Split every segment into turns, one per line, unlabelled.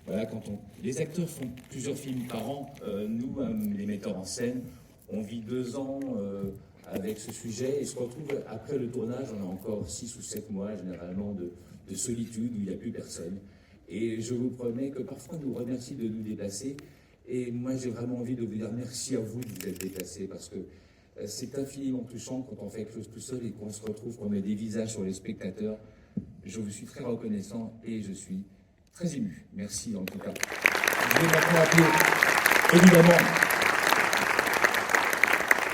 voilà, les acteurs font plusieurs films par an, nous, les metteurs en scène, on vit 2 ans avec ce sujet et se retrouve après le tournage, on a encore 6 ou 7 mois généralement de solitude où il n'y a plus personne. Et je vous promets que parfois on nous remercie de nous déplacer. Et moi j'ai vraiment envie de vous dire merci à vous de vous être déplacés parce que c'est infiniment touchant quand on fait quelque chose tout seul et qu'on se retrouve, qu'on met des visages sur les spectateurs. Je vous suis très reconnaissant et je suis très ému. Merci en tout cas. Je vais maintenant appeler, évidemment,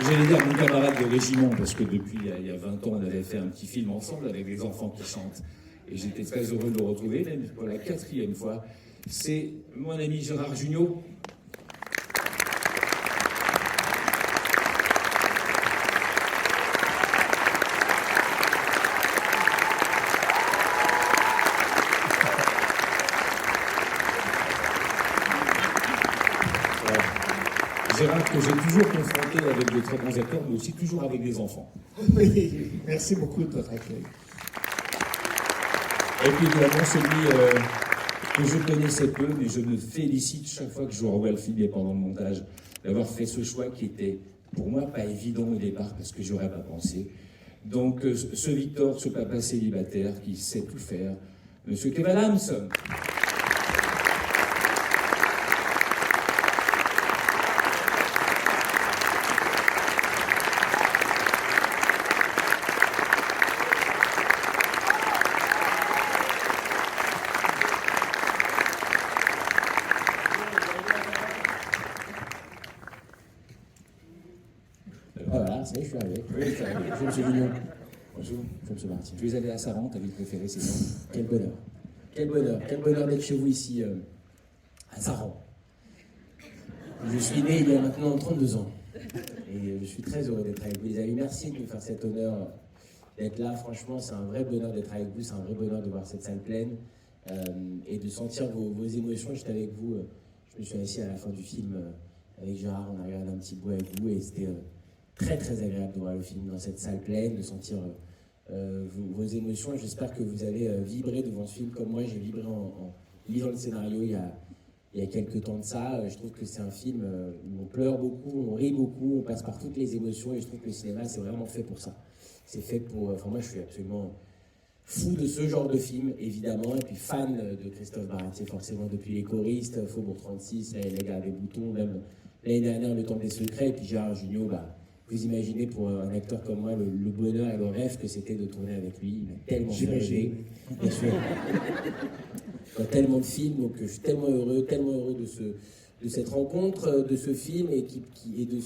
j'allais dire mon camarade de régiment, parce que depuis il y a 20 ans, on avait fait un petit film ensemble avec des enfants qui chantent. Et j'étais très heureux de le retrouver, même pour la 4e fois. C'est mon ami Gérard Jugnot. Gérard, que j'ai toujours confronté avec de très bons acteurs, mais aussi toujours avec des enfants.
Oui, merci beaucoup de votre accueil.
Et puis évidemment, celui que je connaissais peu, mais je me félicite chaque fois que je revois le film et pendant le montage, d'avoir fait ce choix qui était, pour moi, pas évident au départ, parce que j'aurais pas pensé. Donc, ce Victor, ce papa célibataire qui sait tout faire, Monsieur Kev Adams.
Voilà, ça y est, je suis arrivé.
Oui, ça va.
Bonjour, monsieur Vignon. Bonjour, monsieur Martin.
Tu es allé à Saran, ta ville préférée, c'est ça?
Quel bonheur. Quel bonheur d'être chez vous ici, à Saran. Je suis né il y a maintenant 32 ans. Et je suis très heureux d'être avec vous, les amis. Merci de me faire cet honneur d'être là. Franchement, c'est un vrai bonheur d'être avec vous. C'est un vrai bonheur de voir cette salle pleine et de sentir vos émotions. J'étais avec vous. Je me suis assis à la fin du film avec Gérard. On a regardé un petit bout avec vous et c'était très très agréable de voir le film dans cette salle pleine, de sentir vos émotions. Et j'espère que vous avez vibré devant ce film comme moi. J'ai vibré en lisant le scénario il y a quelques temps de ça. Je trouve que c'est un film où on pleure beaucoup, on rit beaucoup, on passe par toutes les émotions et je trouve que le cinéma, c'est vraiment fait pour ça. C'est fait pour... Enfin, moi, je suis absolument fou de ce genre de film, évidemment, et puis fan de Christophe Baratier, forcément, depuis Les Choristes, Faubourg 36, Les Gars des Boutons, même l'année dernière, Le Temps des Secrets, et puis Gérard Jugnot, bah, vous imaginez pour un acteur comme moi le bonheur et le rêve que c'était de tourner avec lui. Il m'a tellement fait rêver, bien sûr. Tellement de films, donc je suis tellement heureux de cette rencontre, de ce film et de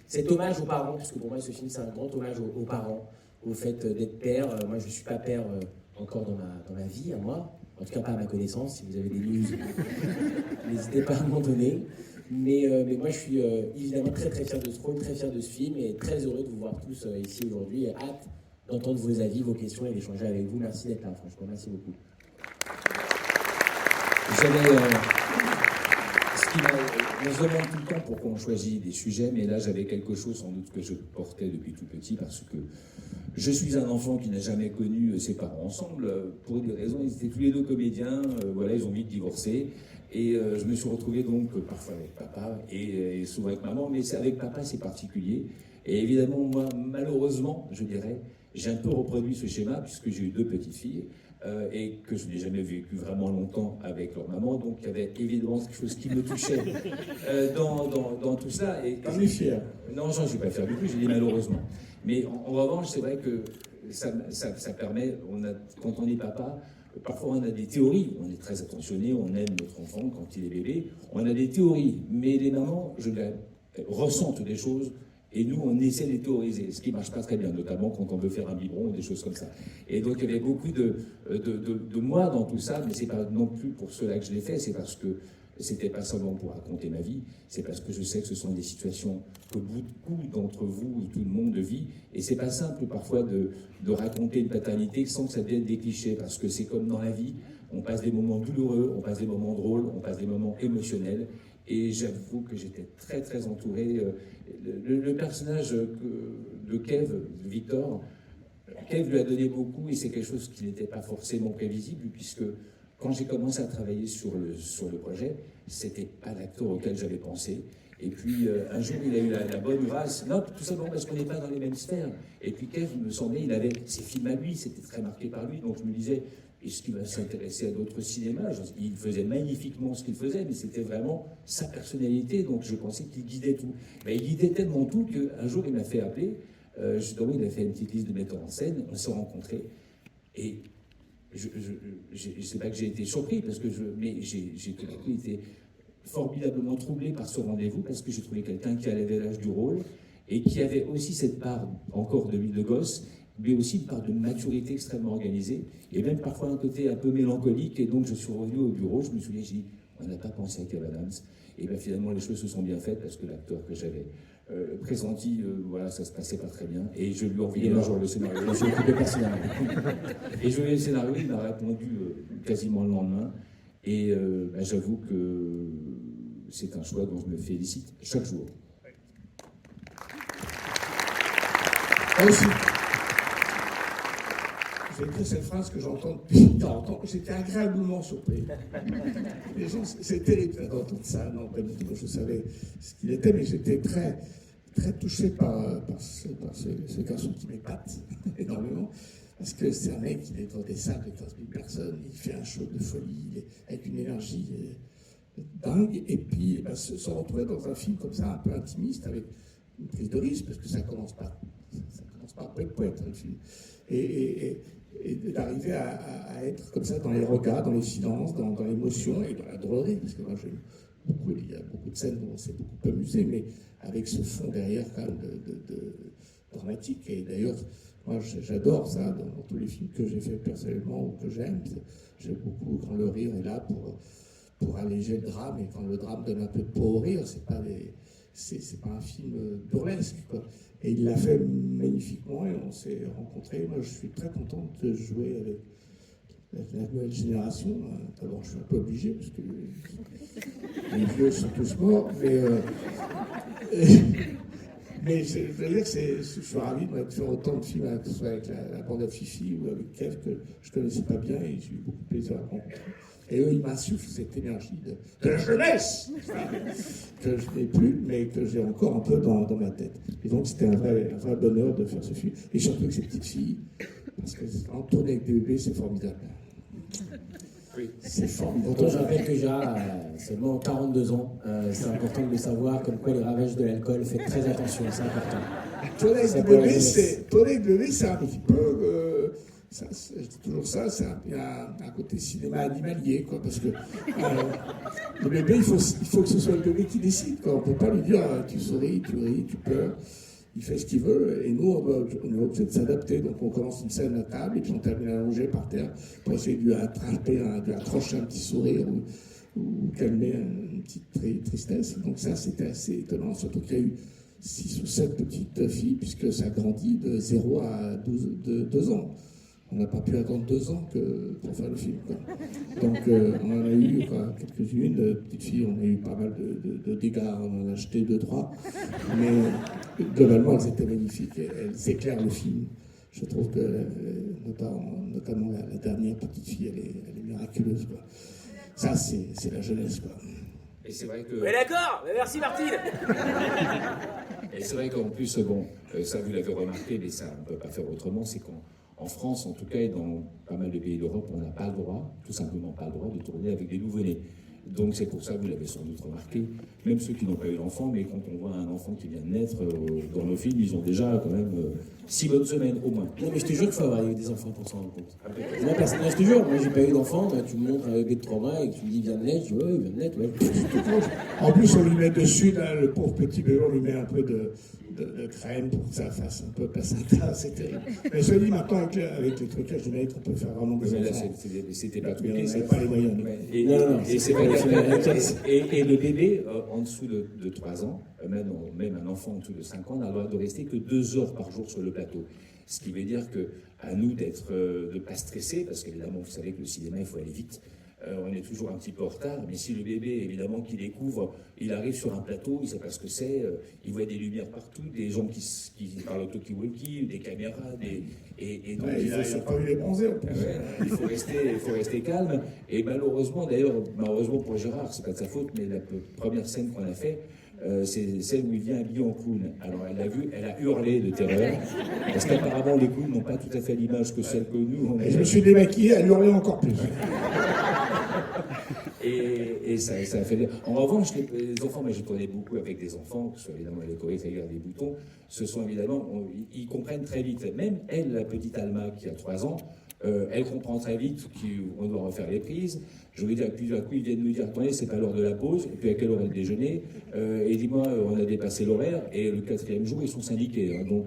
cet hommage aux parents, parce que pour moi ce film c'est un grand hommage aux parents, au fait d'être père. Moi je ne suis pas père encore dans ma vie à moi, en tout cas pas à ma connaissance. Si vous avez des news, n'hésitez pas à m'en donner. Mais moi je suis évidemment très très fier de ce rôle, très fier de ce film et très heureux de vous voir tous ici aujourd'hui et hâte d'entendre vos avis, vos questions et d'échanger avec vous. Merci d'être là, franchement, merci beaucoup.
Ce qui me demande tout le temps pour qu'on choisisse des sujets, mais là j'avais quelque chose sans doute que je portais depuis tout petit parce que je suis un enfant qui n'a jamais connu ses parents ensemble pour des raisons. Ils étaient tous les deux comédiens, voilà, ils ont vite divorcé et je me suis retrouvé donc parfois avec papa et souvent avec maman, mais avec papa c'est particulier. Et évidemment moi malheureusement je dirais j'ai un peu reproduit ce schéma puisque j'ai eu 2 petites filles. Et que je n'ai jamais vécu vraiment longtemps avec leur maman, donc il y avait évidemment quelque chose qui me touchait dans tout ça.
T'en es fier?
Non, j'en suis pas fier du tout, j'ai dit malheureusement. Mais en revanche, c'est vrai que ça permet, quand on est papa, parfois on a des théories, on est très attentionné, on aime notre enfant quand il est bébé, on a des théories, mais les mamans, ressentent des choses. Et nous, on essaie de les théoriser, ce qui ne marche pas très bien, notamment quand on veut faire un biberon ou des choses comme ça. Et donc, il y avait beaucoup de moi dans tout ça, mais ce n'est pas non plus pour cela que je l'ai fait, c'est parce que c'était pas seulement pour raconter ma vie, c'est parce que je sais que ce sont des situations que beaucoup d'entre vous, tout le monde vit, et c'est pas simple parfois de raconter une paternité sans que ça devienne des clichés, parce que c'est comme dans la vie, on passe des moments douloureux, on passe des moments drôles, on passe des moments émotionnels, et j'avoue que j'étais très très entouré. Le personnage de Kev, Victor, Kev lui a donné beaucoup et c'est quelque chose qui n'était pas forcément prévisible puisque quand j'ai commencé à travailler sur le projet, c'était pas l'acteur auquel j'avais pensé. Et puis un jour, il a eu la bonne grâce, non, tout simplement parce qu'on n'est pas dans les mêmes sphères. Et puis Kev, me semblait, il avait ses films à lui, c'était très marqué par lui. Donc je me disais, est-ce qu'il va s'intéresser à d'autres cinémas? Il faisait magnifiquement ce qu'il faisait, mais c'était vraiment sa personnalité. Donc je pensais qu'il guidait tout. Mais il guidait tellement tout qu'un jour, il m'a fait appeler. Justement, il a fait une petite liste de metteurs en scène. On s'est rencontrés. Et je sais pas que j'ai été surpris, mais j'ai tout d'un coup été formidablement troublé par ce rendez-vous, parce que j'ai trouvé quelqu'un qui avait l'âge du rôle et qui avait aussi cette part encore de gosse, mais aussi une part de maturité extrêmement organisée, et même parfois un côté un peu mélancolique. Et donc je suis revenu au bureau, je me souviens, j'ai dit, on n'a pas pensé à Kev Adams. Et bien finalement les choses se sont bien faites, parce que l'acteur que j'avais pressenti, voilà, ça se passait pas très bien. Et je lui ai envoyé un jour le scénario. Je l'ai occupé personnellement. Et je lui ai le scénario, il m'a répondu quasiment le lendemain. Et j'avoue que c'est un choix dont je me félicite chaque jour.
Moi aussi. J'ai écrit cette phrase que j'entends depuis 40 ans. J'étais agréablement surpris. Les gens, c'est terrible d'entendre ça. Non, pas du tout. Je savais ce qu'il était, mais j'étais très, très touché par ce garçon qui m'épate énormément. Parce que c'est un mec, il est dans des salles de 15 000 personnes, il fait un show de folie, il est avec une énergie dingue. Et puis, se retrouver dans un film comme ça, un peu intimiste, avec une prise de risque, parce que ça commence pas poète, le film. Et d'arriver à être comme ça dans les regards, dans les silences, dans l'émotion et dans la drôlerie. Parce que moi, il y a beaucoup de scènes où on s'est beaucoup amusé, mais avec ce fond derrière quand même de dramatique. Et d'ailleurs, moi, j'adore ça dans tous les films que j'ai fait personnellement ou que j'aime. J'aime beaucoup quand le rire est là pour alléger le drame, et quand le drame donne un peu de peau au rire, c'est pas un film burlesque, quoi. Et il l'a fait magnifiquement, et on s'est rencontrés. Moi, je suis très content de jouer avec la nouvelle génération. D'abord, je suis un peu obligé, parce que les vieux sont tous morts, mais je veux dire que je suis ravi de faire autant de films, que ce soit avec la bande à Fifi ou avec Kev, que je ne connaissais pas bien, et j'ai eu beaucoup de plaisir à rencontrer. Et eux, ils m'insufflent cette énergie de la jeunesse, que je n'ai plus, mais que j'ai encore un peu dans ma tête. Et donc, c'était un vrai bonheur de faire ce film. Et surtout avec ces petites filles, parce que en tourner avec des bébés, c'est formidable.
Oui.
C'est formidable.
Pourtant, je rappelle que Gérard a seulement 42 ans. C'est important de le savoir, comme quoi les ravages de l'alcool, faites très attention, c'est important.
Tourner avec des bébés, c'est un petit peu... je dis toujours ça, il y a un côté cinéma animalier, quoi, parce que le bébé, il faut que ce soit le bébé qui décide, quoi. On ne peut pas lui dire tu souris, tu ris, tu pleures. Il fait ce qu'il veut, et nous, on est obligé de s'adapter. Donc on commence une scène à table, et puis on termine allongé par terre pour essayer de lui attraper, de lui accrocher un petit sourire ou calmer une petite tristesse. Donc ça, c'était assez étonnant, surtout qu'il y a eu 6 ou 7 petites filles, puisque ça grandit de 0 à 2 ans. On n'a pas pu attendre 2 ans pour faire le film, quoi. Donc on en a eu quelques-unes, de petites filles, on a eu pas mal de dégâts, on en a acheté 2-3, mais globalement elles étaient magnifiques, elles éclairent le film. Je trouve que notamment la dernière petite fille, elle est miraculeuse, quoi. Ça, c'est la jeunesse, quoi.
Et c'est vrai que...
Mais d'accord, mais merci Martine.
Et c'est vrai qu'en plus, ça vous l'avez remarqué, mais ça on ne peut pas faire autrement, c'est qu'en France, en tout cas, et dans pas mal de pays d'Europe, on n'a pas le droit, tout simplement pas le droit, de tourner avec des nouveau-nés. Donc c'est pour ça, vous l'avez sans doute remarqué, même ceux qui n'ont pas eu d'enfant, mais quand on voit un enfant qui vient de naître dans nos films, ils ont déjà quand même 6 bonnes semaines au moins.
Non, mais je te jure qu'il faut avoir eu des enfants pour s'en rendre compte. Moi, personnellement, je te jure, moi, j'ai pas eu d'enfant, tu me montres un bébé de 3 mois et que tu me dis, il vient de naître, je dis, ouais, il vient de naître, ouais.
En plus, on lui met dessus, là, le pauvre petit bébé, on lui met un peu de crème pour que ça fasse un peu placenta, c'est terrible. Mais je dis maintenant, avec les trucages de maître, on peut faire vraiment des
Mais là,
enfants.
c'était pas
Mais
truqué.
on n'avait pas les moyens.
Et,
Non,
et c'est vrai et le bébé, en dessous de 3 ans, même un enfant en dessous de 5 ans, n'a le droit de rester que 2 heures par jour sur le plateau. Ce qui veut dire que à nous de ne pas stresser, parce qu'évidemment, vous savez que le cinéma, il faut aller vite. on est toujours un petit peu en retard, mais si le bébé, évidemment, qui découvre, il arrive sur un plateau, il ne sait pas ce que c'est, il voit des lumières partout, des gens qui parlent au talkie-walkie, des caméras, et donc
il n'a pas vu les bronzés en plus.
il faut rester calme. Et malheureusement, d'ailleurs, pour Gérard, c'est pas de sa faute, mais la première scène qu'on a fait, c'est celle où il vient habillé en clown. Alors elle l'a vu, elle a hurlé de terreur, parce qu'apparemment les clowns n'ont pas tout à fait l'image que celle que nous on a.
Et je me suis démaquillé, elle hurlait encore plus.
Et ça a fait. En revanche, les enfants, moi je connais beaucoup avec des enfants, que ce soit évidemment les choristes, les des boutons, ce sont évidemment, ils comprennent très vite. Même elle, la petite Alma qui a 3 ans, elle comprend très vite qu'on doit refaire les prises. Je veux dire, puis d'un coup, ils viennent nous dire, attendez, c'est pas l'heure de la pause, et puis à quelle heure est le déjeuner, et dis-moi, on a dépassé l'horaire, et le 4e jour, ils sont syndiqués. Hein, donc,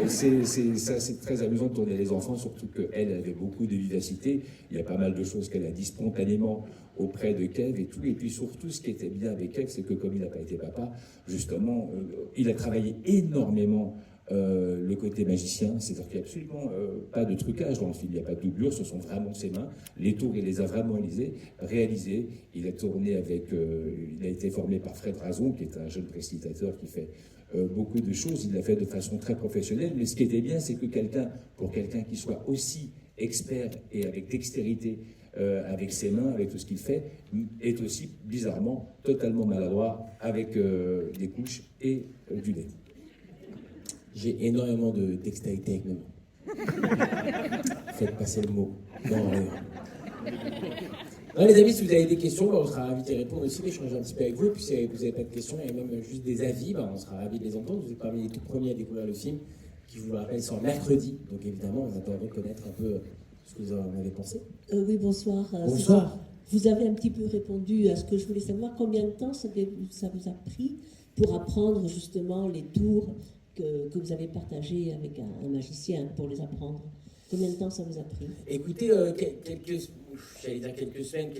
c'est très amusant de tourner les enfants, surtout qu'elle avait beaucoup de vivacité. Il y a pas mal de choses qu'elle a dit spontanément auprès de Kev et tout. Et puis surtout, ce qui était bien avec Kev, c'est que comme il n'a pas été papa, justement, il a travaillé énormément le côté magicien, c'est-à-dire qu'il n'y a absolument pas de trucage dans le film, il n'y a pas de doublure, ce sont vraiment ses mains. Les tours, il les a vraiment réalisés. Il a tourné avec, il a été formé par Fred Razon, qui est un jeune prestidigitateur qui fait beaucoup de choses. Il l'a fait de façon très professionnelle, mais ce qui était bien, c'est que pour quelqu'un qui soit aussi expert et avec dextérité, avec ses mains, avec tout ce qu'il fait, est aussi bizarrement totalement maladroit avec des couches et du nez.
J'ai énormément de dextérité avec mes mains. Faites passer le mot. Non, les amis, si vous avez des questions, on sera ravis d'y répondre aussi, d'échanger un petit peu avec vous. Et puis si vous n'avez pas de questions et même juste des avis, on sera ravis de les entendre. Vous êtes parmi les tout premiers à découvrir le film, qui, je vous le rappelle, sort mercredi. Donc évidemment, on attend de connaître un peu ce que vous en avez pensé.
Oui, bonsoir.
Bonsoir.
Vous avez un petit peu répondu à ce que je voulais savoir. Combien de temps ça vous a pris pour apprendre justement les tours que vous avez partagés avec un magicien pour les apprendre? Combien de temps ça vous a pris?
Écoutez, j'allais dire quelques semaines,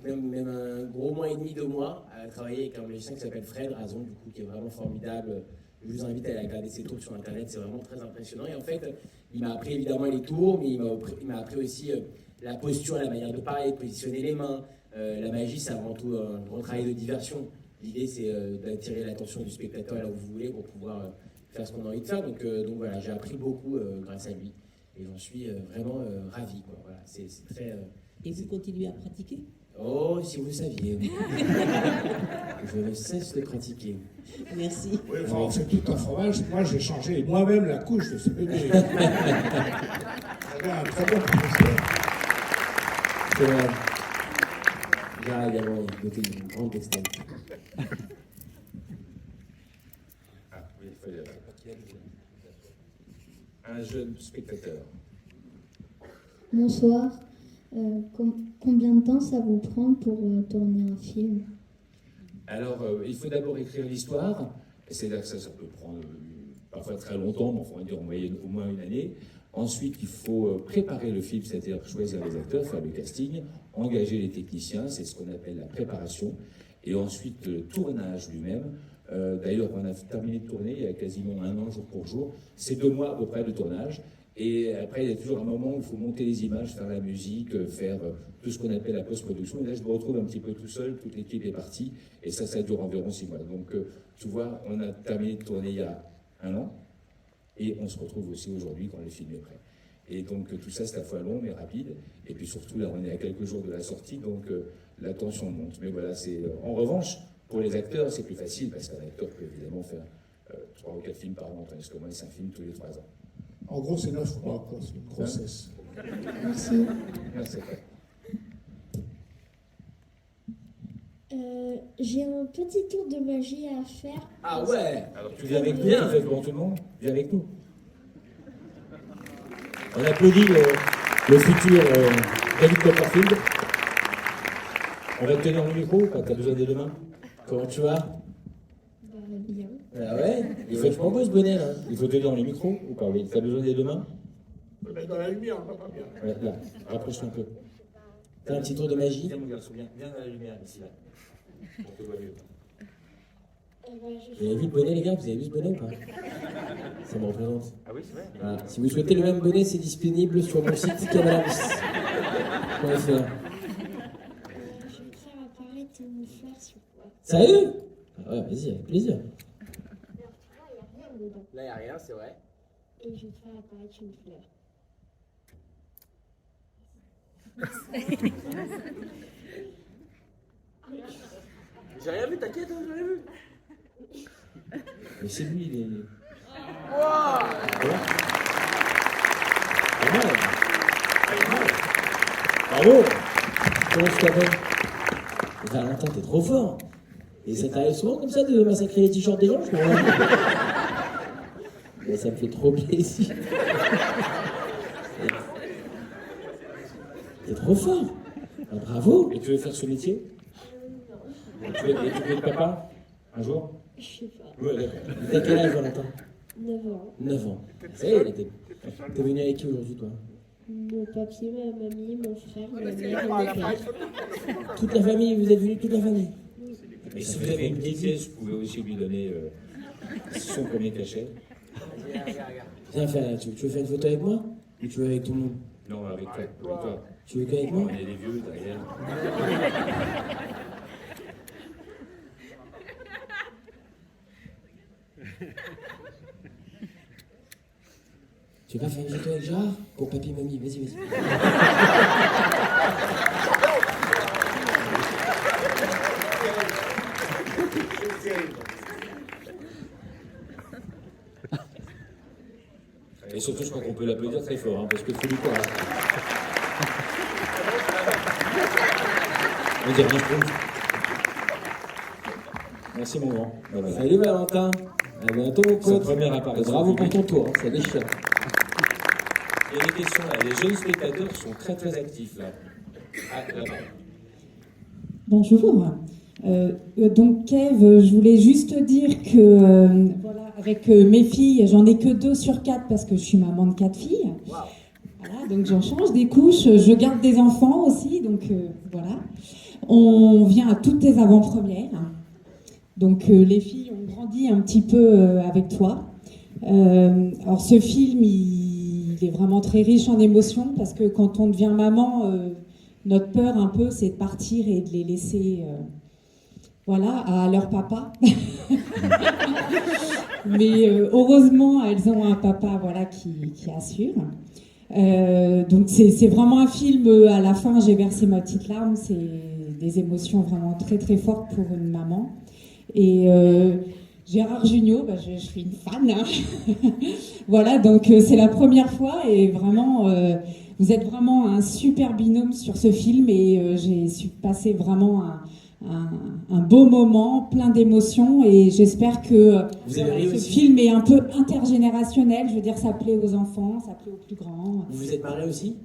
même un gros mois et demi, 2 mois, à travailler avec un magicien qui s'appelle Fred Razon, du coup, qui est vraiment formidable. Je vous invite à aller regarder ses tours sur Internet, c'est vraiment très impressionnant. Et en fait, il m'a appris évidemment les tours, mais il m'a appris aussi la posture, la manière de parler, de positionner les mains. La magie, c'est avant tout un grand travail de diversion. L'idée, c'est d'attirer l'attention du spectateur là où vous voulez pour pouvoir faire ce qu'on a envie de faire. Donc voilà, j'ai appris beaucoup grâce à lui. Et j'en suis vraiment ravi, quoi. Voilà, c'est très...
Et vous continuez à pratiquer?
Oh, si vous saviez. Je ne cesse de pratiquer.
Merci.
Oui, enfin, c'est tout un fromage. Moi, j'ai changé moi-même la couche de ce bébé. J'avais un très bon professeur.
C'est vrai. Gérard également, il doté d'une grande dextérité.
Ah, oui, il fallait... Un jeune spectateur.
Bonsoir. Combien de temps ça vous prend pour tourner un film?
Alors, il faut d'abord écrire l'histoire. C'est-à-dire que ça peut prendre parfois très longtemps, mais on va dire en moyenne au moins 1 année. Ensuite, il faut préparer le film, c'est-à-dire choisir les acteurs, faire le casting, engager les techniciens, c'est ce qu'on appelle la préparation. Et ensuite, le tournage lui-même. D'ailleurs, on a terminé de tourner il y a quasiment 1 an, jour pour jour. C'est 2 mois à peu près de tournage. Et après, il y a toujours un moment où il faut monter les images, faire la musique, faire tout ce qu'on appelle la post-production. Et là, je me retrouve un petit peu tout seul, toute l'équipe est partie. Et ça dure environ 6 mois. Donc, tu vois, on a terminé de tourner il y a 1 an. Et on se retrouve aussi aujourd'hui quand le film est prêt. Et donc, tout ça, c'est à la fois long mais rapide. Et puis surtout, là, on est à quelques jours de la sortie, donc la tension monte. Mais voilà, c'est... en revanche, pour les acteurs, c'est plus facile, parce qu'un acteur peut évidemment faire 3 ou 4 films par an, tandis que moi, c'est un film tous les 3 ans.
En gros, c'est 9 mois, quoi. C'est une grossesse.
Merci.
Merci.
J'ai un petit tour de magie à faire.
Ah ouais.
Alors, tu viens avec nous, tu fais devant tout le monde. Viens avec nous. On applaudit le futur David Copperfield. On va te tenir le micro, tu as besoin des 2 mains. Comment tu vas?
Bien.
Ah ouais. Il faut que je m'embauche ce bonnet là.
Il faut tenir le micro ou pas? Tu as besoin des 2 mains?
Mais dans la lumière, on va pas bien.
Ouais, là, rapproche-toi un peu.
T'as un petit tour de magie?
Viens mon garçon, viens dans la lumière ici là. On te voit mieux.
Vous avez vu le bonnet les gars? Vous avez vu ce bonnet ou pas? Ça me représente.
Ah oui, c'est vrai.
Voilà. Si vous souhaitez le même bonnet, c'est disponible sur mon site cannabis.fr.
apparaître une fleur sur toi.
Sérieux? Ah ouais, vas-y, avec plaisir.
Alors, tu vois, il n'y a rien dedans.
Là, il n'y a rien, c'est vrai.
Et je vais te faire apparaître une fleur.
J'ai rien vu, t'inquiète, hein, j'ai rien vu.
Mais c'est lui, il est.
Wow.
Bravo!
Comment tu t'appelles? Valentin, t'es trop fort. Et ça t'arrive souvent comme ça de massacrer les t-shirts des gens, je comprends pas. Mais ça me fait trop plaisir. T'es trop fort. Ah, bravo.
Et tu veux faire ce métier? Tu veux être papa un jour?
Je sais pas.
Ouais, d'accord.
T'as quel âge, Valentin?
9 ans.
9 ans. Ça y est, t'es venu avec qui aujourd'hui, toi?
Mon papier, ma mamie, mon frère, ma mère et mon père.
Toute la famille, vous êtes venus toute la famille?
Et si vous avez une petite pièce, vous pouvez aussi lui donner son premier cachet.
Viens, tu veux faire une photo avec moi? Ou tu veux avec tout le monde?
Non, avec toi. Avec toi.
Tu veux qu'avec moi?
On est des vieux derrière.
Tu veux pas faire une photo avec Gérard? Pour papy et mamie, vas-y, vas-y.
Et surtout, je crois qu'on peut l'applaudir très fort, hein, parce que faut du courage. On dirait un schtroumpf. Merci mon grand. Voilà.
Salut Valentin. À bientôt mon
Sa
pote.
première apparition.
Bravo pour ton tour, hein, ça déchire.
Il y a des questions là. Les jeunes spectateurs sont très très actifs là. Ah, là-bas.
Bonjour. Donc Kev, je voulais juste dire que voilà, avec mes filles, j'en ai que 2 sur 4 parce que je suis maman de 4 filles.
Wow.
Voilà, donc j'en change des couches, je garde des enfants aussi, donc voilà. On vient à toutes tes avant-premières. Donc les filles ont grandi un petit peu avec toi. Alors ce film, il est vraiment très riche en émotions parce que quand on devient maman, notre peur un peu, c'est de partir et de les laisser, voilà, à leur papa. Mais heureusement, elles ont un papa, voilà, qui assure. Donc c'est vraiment un film. À la fin, j'ai versé ma petite larme. C'est des émotions vraiment très très fortes pour une maman. Et Gérard Jugnot, bah, je suis une fan. Hein. Voilà, donc c'est la première fois et vraiment, vous êtes vraiment un super binôme sur ce film et j'ai su passer vraiment un beau moment, plein d'émotions et j'espère que ce film est un peu intergénérationnel. Je veux dire, ça plaît aux enfants, ça plaît aux plus grands.
Vous vous êtes mariés aussi?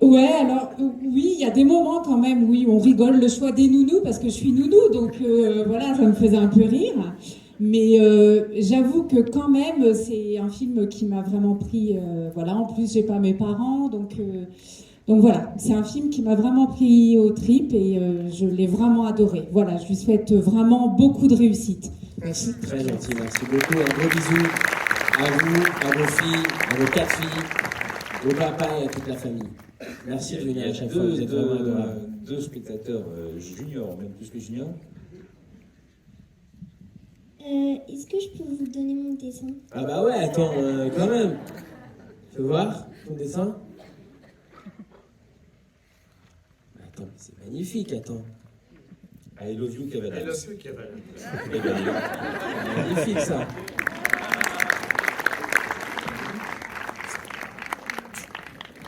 Ouais, alors oui, il y a des moments quand même, oui, on rigole le choix des nounous parce que je suis nounou, donc voilà, ça me faisait un peu rire. Mais j'avoue que quand même, c'est un film qui m'a vraiment pris. Voilà, en plus, j'ai pas mes parents, donc voilà, c'est un film qui m'a vraiment pris aux tripes et je l'ai vraiment adoré. Voilà, je lui souhaite vraiment beaucoup de réussite.
Merci.
Très gentil, merci beaucoup. Un gros bisou à vous, à vos filles, à vos 4 filles, au papa et à toute la famille. Merci de
Il y
venir
a
à chaque fois, vous êtes vraiment adorables.
deux spectateurs juniors, même plus que juniors.
Est-ce que je peux vous donner mon dessin?
Ah bah ouais, attends, quand même. Tu veux voir ton dessin? Attends, mais c'est magnifique, attends.
I love you, Kevin.
I love you, Kevin.
C'est magnifique ça.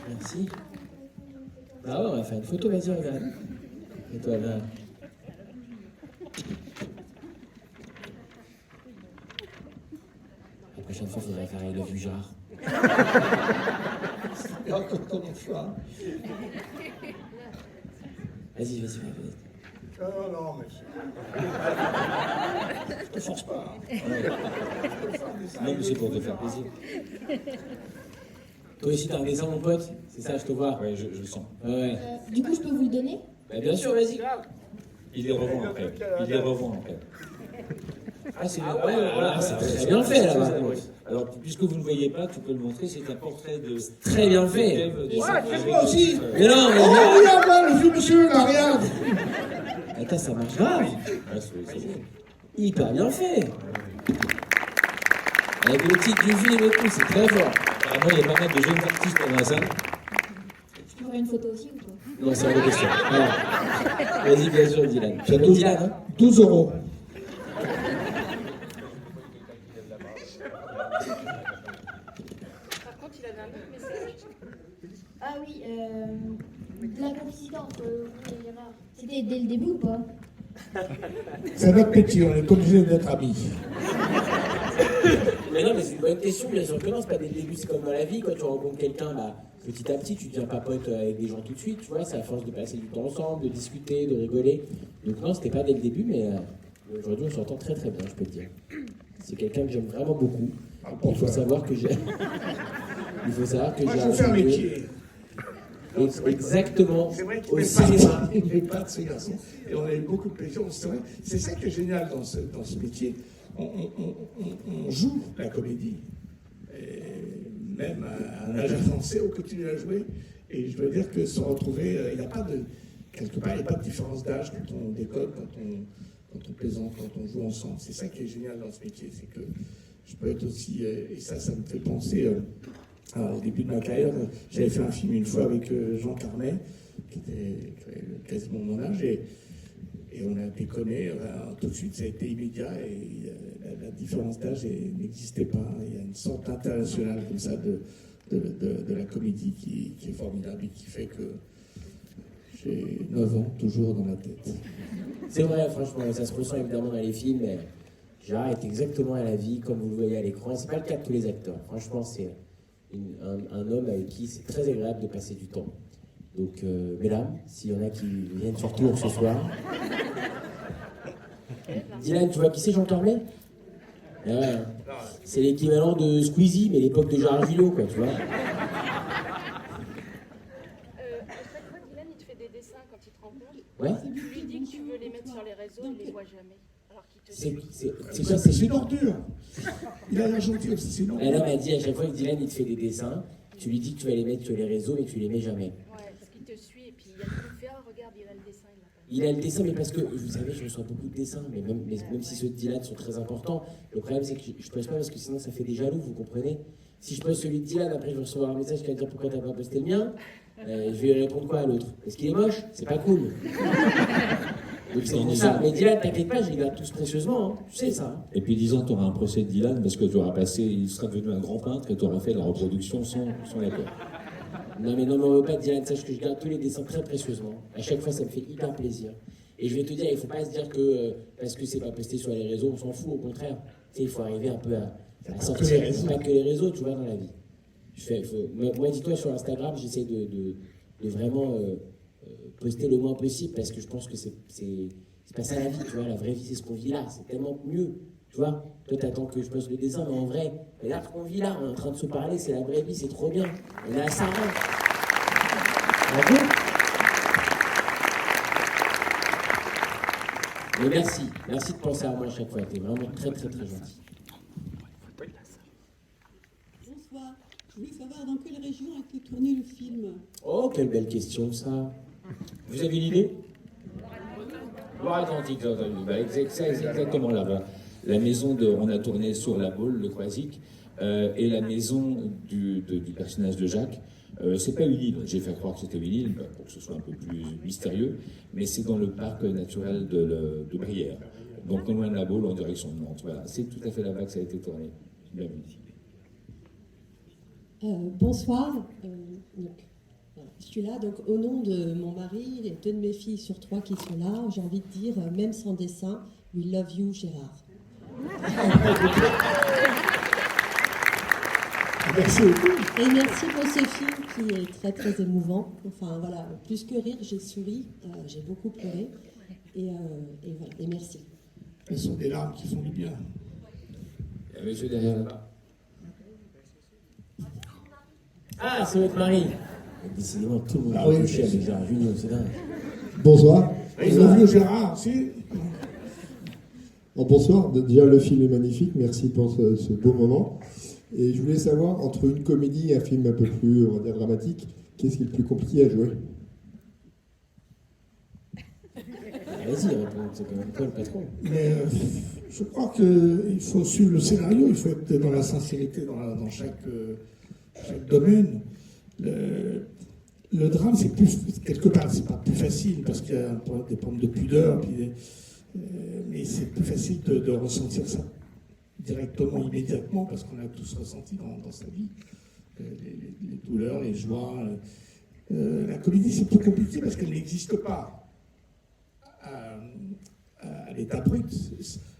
Merci. Bah ouais, on va faire une photo, vas-y, regarde. Et toi, là. La prochaine fois, il faudrait faire I love you, Gérard.
Et encore combien de fois?
Vas-y, vas-y.
Oh non, mais je te force pas.
Non, mais c'est pour te faire plaisir.
Toi aussi, t'as un dessin, mon pote? C'est ça, je te vois.
Ouais, je le sens.
Ouais.
Du coup, je peux vous le donner?
Bah, bien sûr, vas-y.
Il les revend après. Il les revend après.
Ah, c'est très bien fait, là-bas.
Alors, puisque vous ne voyez pas, tu peux le montrer, c'est un portrait de...
Très bien fait.
Kev de
Ouais,
sa-
fais-moi aussi.
Mais non, mais
Oh, regarde là, le vieux monsieur, là, regarde.
putain, ça marche grave. Hyper bien fait. Avec le titre du film et tout, c'est très fort.
Apparemment, il y a pas mal de jeunes artistes dans la salle.
Je peux avoir une photo aussi ou pas?
Non, c'est hors de question. Alors, vas-y, bien sûr, Dylan. Tu
J'adore.
Dylan, hein
12 euros.
Par contre, il avait un autre message.
Ah oui, de la complicité entre vous et Gérard. C'était dès le début ou pas?
C'est notre métier, on est obligé d'être amis.
Mais non, mais c'est une bonne question, bien sûr que non, c'est pas dès le début, c'est comme dans la vie, quand tu rencontres quelqu'un, bah, petit à petit, tu deviens pas pote avec des gens tout de suite, tu vois, c'est à force de passer du temps ensemble, de discuter, de rigoler. Donc non, c'était pas dès le début, mais aujourd'hui, on s'entend très très bien, je peux te dire. C'est quelqu'un que j'aime vraiment beaucoup. Il faut savoir que j'ai... Il faut savoir que
Moi,
j'ai
je fais un
joué
métier.
exactement
C'est vrai qu'il
au
n'est
cinéma.
pas de ce garçon. Et on a eu beaucoup de plaisir. C'est ça qui est génial dans ce métier. On joue la comédie. Et même à un âge avancé, on continue à jouer. Et je dois dire que se retrouver, il n'y a pas de... Quelque part, il n'y a pas de différence d'âge quand on décode, quand on plaisante, quand on joue ensemble. C'est ça qui est génial dans ce métier. C'est que je peux être aussi... et ça me fait penser... au début de ma carrière, j'avais fait un film une fois avec Jean Carmet, qui avait quasiment mon âge, et on a déconné, tout de suite ça a été immédiat, et la différence d'âge n'existait pas. Il y a une sorte internationale comme ça de la comédie qui est formidable et qui fait que j'ai 9 ans toujours dans la tête.
C'est vrai, franchement, ça se ressent évidemment dans les films, mais Gérard est exactement à la vie, comme vous le voyez à l'écran, et c'est pas le cas de tous les acteurs. Franchement, c'est un homme avec qui c'est très agréable de passer du temps. Donc, mesdames, s'il y en a qui viennent sur tour ce soir. Dylan, tu vois qui c'est, Jean Carmet? Ah ouais, c'est l'équivalent de Squeezie, mais l'époque de Gérard Jugnot, quoi, tu vois.
À chaque fois, Dylan, il te fait des dessins quand il te rencontre.
Ouais.
Tu lui dis que tu veux les mettre sur les réseaux, il les voit jamais. Alors qu'il te
C'est
dit.
quoi, c'est
C'est une ordure. Il a l'air gentil aussi, c'est une ordure.
Elle m'a dit à chaque fois que Dylan il te fait des dessins, tu lui dis que tu vas les mettre sur les réseaux, mais tu les mets jamais.
Ouais, parce qu'il te suit et puis il me fait ah, regarde, il a le dessin, il l'a pas.
Il a le dessin, mais parce que, vous savez, je reçois beaucoup de dessins, mais même si ceux de Dylan sont très importants, le problème c'est que je poste pas parce que sinon ça fait des jaloux, vous comprenez? Si je poste celui de Dylan, après je vais recevoir un message qui va dire pourquoi t'as pas posté le mien, je vais répondre quoi à l'autre? Parce qu'il est moche? C'est pas cool. Donc c'est pour ça. Mais Dylan, t'inquiète pas, je les garde tous précieusement, hein. Tu sais ça. Hein.
Et puis disons, tu auras un procès de Dylan parce que tu auras passé, il sera devenu un grand peintre et tu auras fait la reproduction sans accord.
Non, mais on veut pas de Dylan, sache que je garde tous les dessins très précieusement. À chaque fois, ça me fait hyper plaisir. Et je vais te dire, il faut pas se dire que parce que c'est pas posté sur les réseaux, on s'en fout, au contraire. Tu sais, il faut arriver un peu à sortir. C'est pas que les réseaux, tu vois, dans la vie. Moi, dis-toi, sur Instagram, j'essaie de vraiment poster le moins possible parce que je pense que c'est pas ça la vie, tu vois. La vraie vie, c'est ce qu'on vit là. C'est tellement mieux, tu vois. Toi, t'attends que je poste le dessin, mais en vrai, là, ce qu'on vit là, on est en train de se parler, c'est la vraie vie, c'est trop bien. On est à Saran. Bravo. Mais merci de penser à moi à chaque fois. T'es vraiment très très très gentil.
Bonsoir. Je voulais savoir dans quelle région a été tourné le film.
Oh, quelle belle question ça. Vous avez une idée?
Loire-Atlantique, c'est exactement là-bas. La maison on a tourné sur La Baule, le Croisic, et la maison du personnage de Jacques. C'est pas une île, j'ai fait croire que c'était une île pour que ce soit un peu plus mystérieux, mais c'est dans le parc naturel de Brière, donc non loin de La Baule en direction de Nantes. Voilà, c'est tout à fait là-bas que ça a été tourné. Bienvenue.
Bonsoir. Je suis là donc au nom de mon mari et 2 de mes filles sur 3 qui sont là. J'ai envie de dire, même sans dessin, we love you Gérard.
Merci beaucoup.
Et merci pour ce film qui est très très émouvant. Enfin voilà, plus que rire, j'ai souri, j'ai beaucoup pleuré. Et voilà, et merci.
Elles sont des larmes qui font du bien.
Il y a un monsieur derrière là-bas.
Ah, c'est votre mari. Décidément, tout le monde
Ah
est
oui,
touché
oui,
avec Gérard Jugnot, c'est dingue.
Bonsoir.
Ils ont vu Gérard, si.
Oh, bonsoir. Déjà, le film est magnifique. Merci pour ce beau moment. Et je voulais savoir, entre une comédie et un film un peu plus, on va dire, dramatique, qu'est-ce qui est le plus compliqué à jouer?
Vas-y, réponds, c'est quand même toi le patron.
Mais je crois qu'il faut suivre le scénario, il faut être dans la sincérité dans chaque domaine. Le drame, c'est plus, quelque part, c'est pas plus facile parce qu'il y a des problèmes de pudeur, mais c'est plus facile de ressentir ça directement, immédiatement, parce qu'on a tous ressenti dans sa vie les douleurs, les joies. La comédie, c'est plus compliqué parce qu'elle n'existe pas à l'état brut.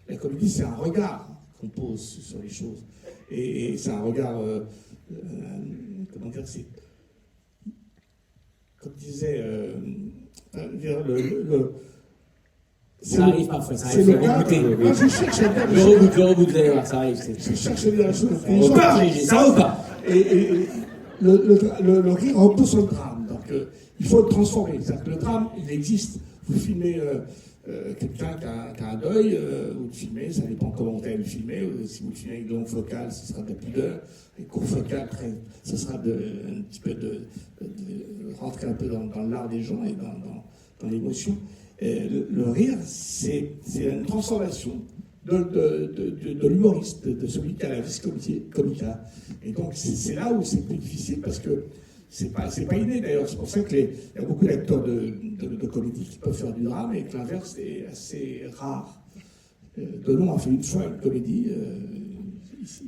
La comédie, c'est un regard qu'on pose sur les choses. Et c'est un regard, comment dire, c'est, comme disait,
ça arrive parfois, ça arrive.
C'est le gars. Moi, je cherche à dire
le reboot, vous allez voir, ça arrive.
Je cherche à dire la chose.
Ça repart.
Et le rire repose sur le drame. Donc, il faut le transformer. C'est-à-dire que le drame, il existe. Vous filmez quelqu'un qui a un deuil, vous le filmez, ça dépend comment vous allez le filmer. Si vous le filmez avec de longue focale, ce sera de la pudeur. Avec court focale, ce sera un petit peu de rentrer un peu dans l'art des gens et dans l'émotion. Le rire, c'est une transformation de l'humoriste, de celui qui a la vis comica. Et donc, c'est là où c'est plus difficile parce que c'est pas inné d'ailleurs. C'est pour ça qu'il y a beaucoup d'acteurs de comédie qui peuvent faire du drame et que l'inverse est assez rare. Delon a fait une fois une comédie,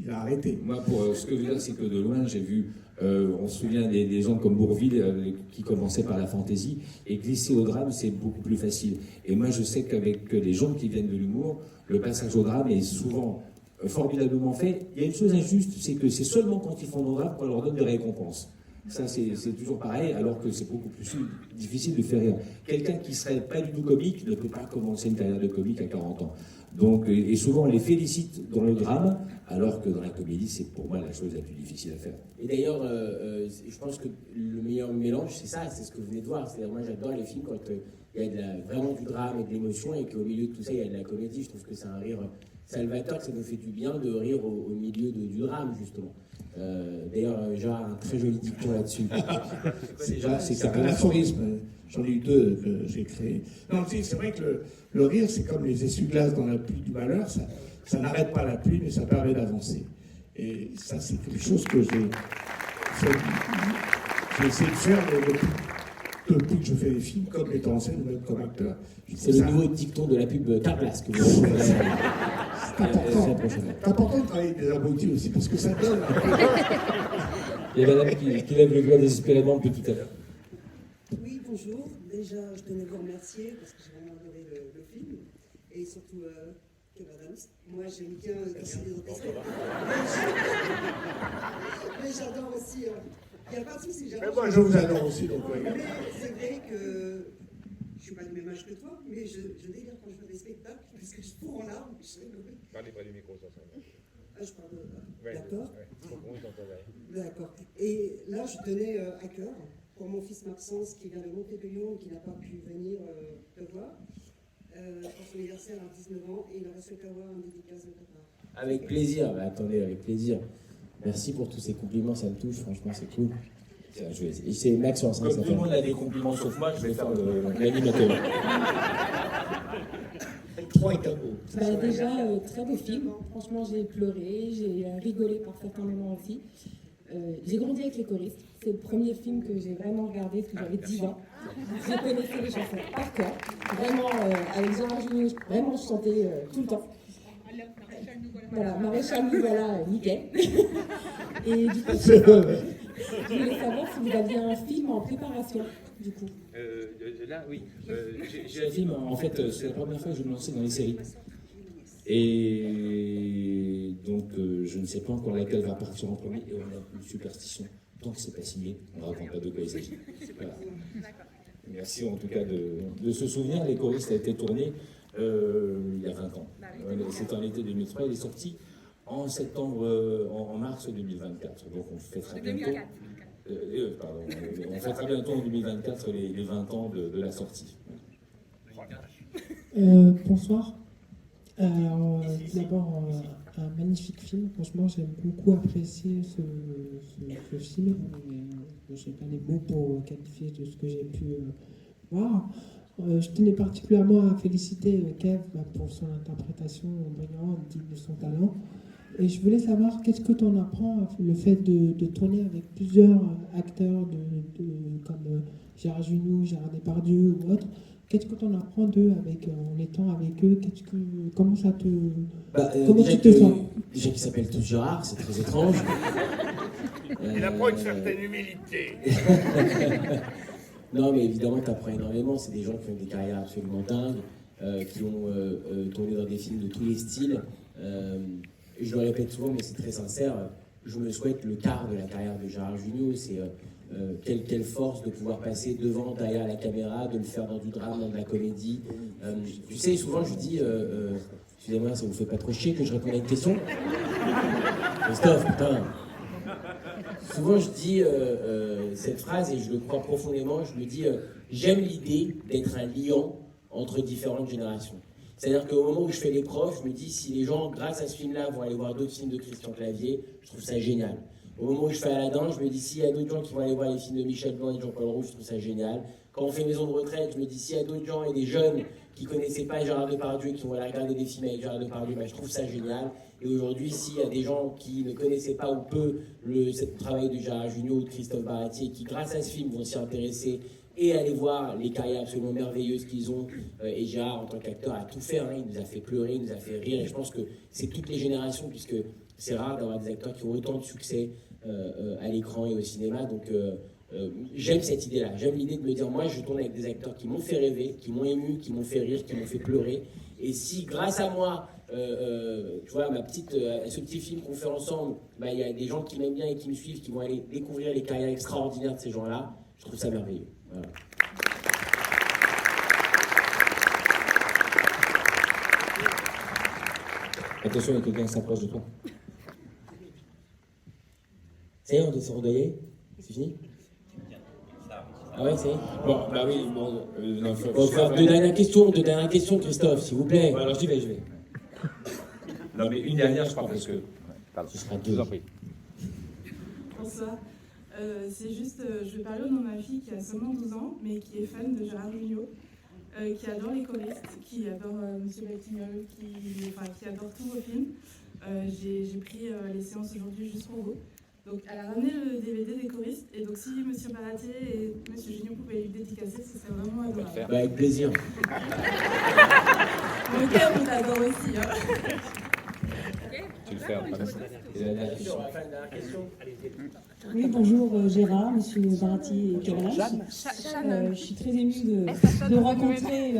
il a arrêté.
Moi, ce que je veux dire, c'est que de loin, j'ai vu. On se souvient des gens comme Bourvil qui commençaient par la fantaisie et glisser au drame, c'est beaucoup plus facile. Et moi, je sais qu'avec les gens qui viennent de l'humour, le passage au drame est souvent formidablement fait. Il y a une chose injuste, c'est que c'est seulement quand ils font le drame qu'on leur donne des récompenses. Ça, c'est toujours pareil, alors que c'est beaucoup plus difficile de faire rire. Quelqu'un qui serait pas du tout comique ne peut pas commencer une carrière de comique à 40 ans. Donc, et souvent, on les félicite dans le drame, alors que dans la comédie, c'est pour moi la chose la plus difficile à faire.
Et d'ailleurs, je pense que le meilleur mélange, c'est ça, c'est ce que vous venez de voir. C'est-à-dire, moi, j'adore les films quand il y a vraiment du drame et de l'émotion, et qu'au milieu de tout ça, il y a de la comédie. Je trouve que c'est un rire salvateur, que ça nous fait du bien de rire au milieu du drame, justement. D'ailleurs, j'ai un très joli dicton là-dessus.
C'est un aphorisme. J'en ai eu 2 que j'ai créés. Non, c'est vrai que le rire, c'est comme les essuie-glaces dans la pluie du malheur. Ça n'arrête pas la pluie, mais ça permet d'avancer. Et ça, c'est quelque chose que j'ai essayé de faire depuis que je fais des films, comme metteur en scène ou même comme acteur.
C'est le nouveau dicton de la pub Carglass que vous avez.
C'est important de travailler avec des abrutis aussi, parce que ça donne.
Il y a madame qui lève le doigt désespérément depuis tout à l'heure.
Oui, bonjour. Déjà, je tenais à vous remercier parce que j'ai vraiment adoré le film. Et surtout, Kev Adams. Moi, j'aime bien casser les orchestres. Mais j'adore aussi. Il n'y a pas de souci.
Moi, je vous adore aussi. Donc, ouais.
Mais c'est vrai que je ne suis pas du même âge que toi, mais je délire quand je fais des spectacles, parce que je cours en larmes.
Parlez près du micro, ça sent.
Ah, je parle de...
Ouais,
d'accord.
Ouais.
D'accord. Et là, je tenais à cœur pour mon fils Maxence qui vient de Montpellier et qui n'a pas pu venir te voir pour son anniversaire à 19 ans, et il aurait souhaité avoir une dédicace de ta part.
Avec plaisir. Bah, attendez, avec plaisir. Merci pour tous ces compliments, ça me touche, franchement, c'est cool. C'est Maxence.
Comme tout le monde a des compliments sauf moi, je vais faire l'animateur.
3 et 4 mots.
Bah, déjà, très beau film. Franchement, j'ai pleuré, j'ai rigolé par certains moments aussi. J'ai grandi avec les choristes. C'est le premier film que j'ai vraiment regardé parce que j'avais 10 ans. Je connaissais les chansons par cœur. Vraiment, avec Gérard Jugnot, vraiment, je chantais tout le temps. Voilà, Maréchal, nous voilà, nickel. Et du coup, je voulais savoir si vous aviez un film en préparation, du coup.
Là, oui.
J'ai un film, en fait, c'est la première fois que je me lançais dans les séries. Et donc, je ne sais pas encore laquelle va partir en premier, et on a une superstition. Tant que c'est pas signé, on ne raconte pas de quoi il s'agit. Voilà. Merci en tout cas de se souvenir. Les choristes a été tourné il y a 20 ans. C'était en été 2003, il est sorti en septembre, en mars 2024. Donc on fêtera bientôt. Pardon, on fêtera bientôt en 2024 les 20 ans de la sortie.
Bonsoir. D'abord, un magnifique film. Franchement, j'ai beaucoup apprécié ce film. Je n'ai pas les mots pour qualifier de ce que j'ai pu voir. Je tenais particulièrement à féliciter Kev pour son interprétation brillante, digne de son talent. Et je voulais savoir qu'est-ce que tu en apprends, le fait de tourner avec plusieurs acteurs comme Gérard Jugnot, Gérard Depardieu ou autres. Qu'est-ce que tu en apprends d'eux en étant avec eux? Comment ça te... comment tu te sens?
Déjà qu'ils s'appellent tous Gérard, c'est très étrange.
Il apprend une certaine humilité.
Non, mais évidemment, tu apprends énormément. C'est des gens qui ont des carrières absolument dingues, qui ont tourné dans des films de tous les styles. Je le répète souvent, mais c'est très sincère. Je me souhaite le quart de la carrière de Gérard Jugnot. C'est quelle force de pouvoir passer devant, derrière la caméra, de le faire dans du drame, dans de la comédie. Tu sais, souvent, je dis... excusez-moi, ça vous fait pas trop chier que je réponde à une question? Christophe, putain. Souvent, je dis cette phrase et je le crois profondément. Je me dis, j'aime l'idée d'être un liant entre différentes générations. C'est-à-dire qu'au moment où je fais les profs, je me dis, si les gens, grâce à ce film-là, vont aller voir d'autres films de Christian Clavier, je trouve ça génial. Au moment où je fais Aladdin, je me dis, s'il y a d'autres gens qui vont aller voir les films de Michel Blanc et de Jean-Paul Rouge, je trouve ça génial. Quand on fait Maison de retraite, je me dis, s'il y a d'autres gens et des jeunes qui ne connaissaient pas Gérard Depardieu et qui vont aller regarder des films avec Gérard Depardieu, je trouve ça génial. Et aujourd'hui, s'il y a des gens qui ne connaissaient pas ou peu le travail de Gérard Jugnot ou de Christophe Baratier, qui grâce à ce film vont s'y intéresser et aller voir les carrières absolument merveilleuses qu'ils ont, et Gérard en tant qu'acteur a tout fait, hein, il nous a fait pleurer, il nous a fait rire, et je pense que c'est toutes les générations, puisque c'est rare d'avoir des acteurs qui ont autant de succès à l'écran et au cinéma, donc j'aime cette idée-là, j'aime l'idée de me dire, moi je tourne avec des acteurs qui m'ont fait rêver, qui m'ont ému, qui m'ont fait rire, qui m'ont fait pleurer, et si grâce à moi, tu vois, ce petit film qu'on fait ensemble, il y a des gens qui m'aiment bien et qui me suivent, qui vont aller découvrir les carrières extraordinaires de ces gens-là, je trouve ça merveilleux. Voilà.
Attention, il y a quelqu'un qui s'approche de toi.
Ça y est, on s'est redonnés? C'est fini? Ah ouais, c'est
bon, bah oui, bon...
on va faire deux dernières questions, Christophe, s'il vous plaît.
Bon, alors j'y vais. Non, mais une dernière, je crois, parce que...
Pardon, ce sera deux.
Je vous en prie.
Bonsoir. C'est juste, je vais parler au nom de ma fille qui a seulement 12 ans, mais qui est fan de Gérard Jugnot, qui adore les choristes, qui adore Monsieur Batignolles, qui adore tous vos films. J'ai pris les séances aujourd'hui juste pour vous. Donc elle a ramené le DVD des choristes, et donc si Monsieur Baratier et Monsieur Jugnot pouvaient lui dédicacer, ce serait vraiment adorable.
Avec plaisir.
Le cœur, on t'adore aussi. Hein.
Tu le fais après.
Oui, bonjour Gérard, Monsieur Baratier et Cavanache. Je suis très émue de rencontrer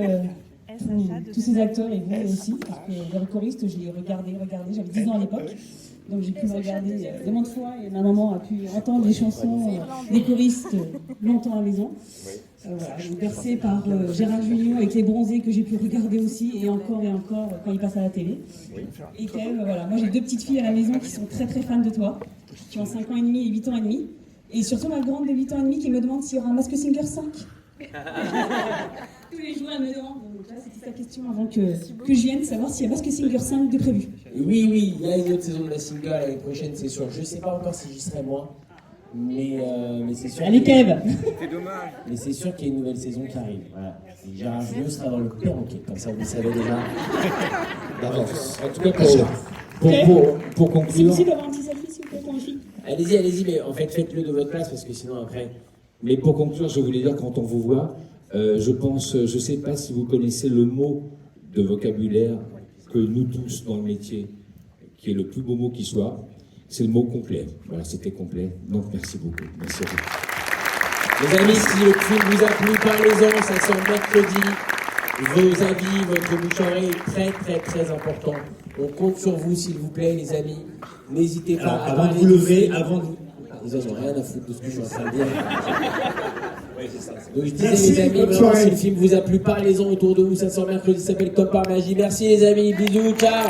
tous ces acteurs et vous aussi, parce que les choristes, je les regardais, j'avais 10 ans à l'époque. Donc j'ai pu me regarder des maintes fois et ma maman a pu entendre les chansons des choristes longtemps à la maison. Voilà, bercée par Gérard Jugnot avec les bronzés que j'ai pu regarder aussi et encore quand il passe à la télé. Et Kev, voilà, moi j'ai deux petites filles à la maison qui sont très très fans de toi, qui ont 5 ans et demi et 8 ans et demi. Et surtout ma grande de 8 ans et demi qui me demande s'il y aura un Masked Singer 5. Tous les jours elle me demande, donc là c'était sa question avant que je vienne, savoir s'il y a Masked Singer 5 de prévu.
Oui, il y a une autre saison de la single l'année prochaine, c'est sûr. Je ne sais pas encore si j'y serai moi, mais c'est sûr.
Allez Kev.
C'est dommage.
Mais c'est sûr qu'il y a une nouvelle saison qui arrive. Voilà. Et Gérard Jugnot sera dans le perroquet, comme ça vous le savez déjà.
D'avance. En tout cas, pour conclure...
C'est possible d'avoir un petit selfie s'il vous plaît pour les filles?
Allez-y, mais en fait faites-le de votre place parce que sinon après...
Mais pour conclure, je voulais dire, quand on vous voit, je sais pas si vous connaissez le mot de vocabulaire que nous tous dans le métier, qui est le plus beau mot qui soit, c'est le mot complet. Voilà, c'était complet. Donc merci beaucoup. Merci à vous.
Les amis, si le film vous a plu, parlez-en, ça sort mercredi. Vos avis, votre bouche à oreille est très très très important. On compte sur vous, s'il vous plaît, les amis. N'hésitez pas à
avant de vous lever, avant de...
Ils n'ont rien à foutre de ce que je suis en train de dire.
Oui, c'est ça.
Donc je disais, les amis, vraiment, si le film vous a plu, parlez-en autour de vous. Ça sort mercredi, ça s'appelle Comme par magie. Merci les amis, bisous, ciao.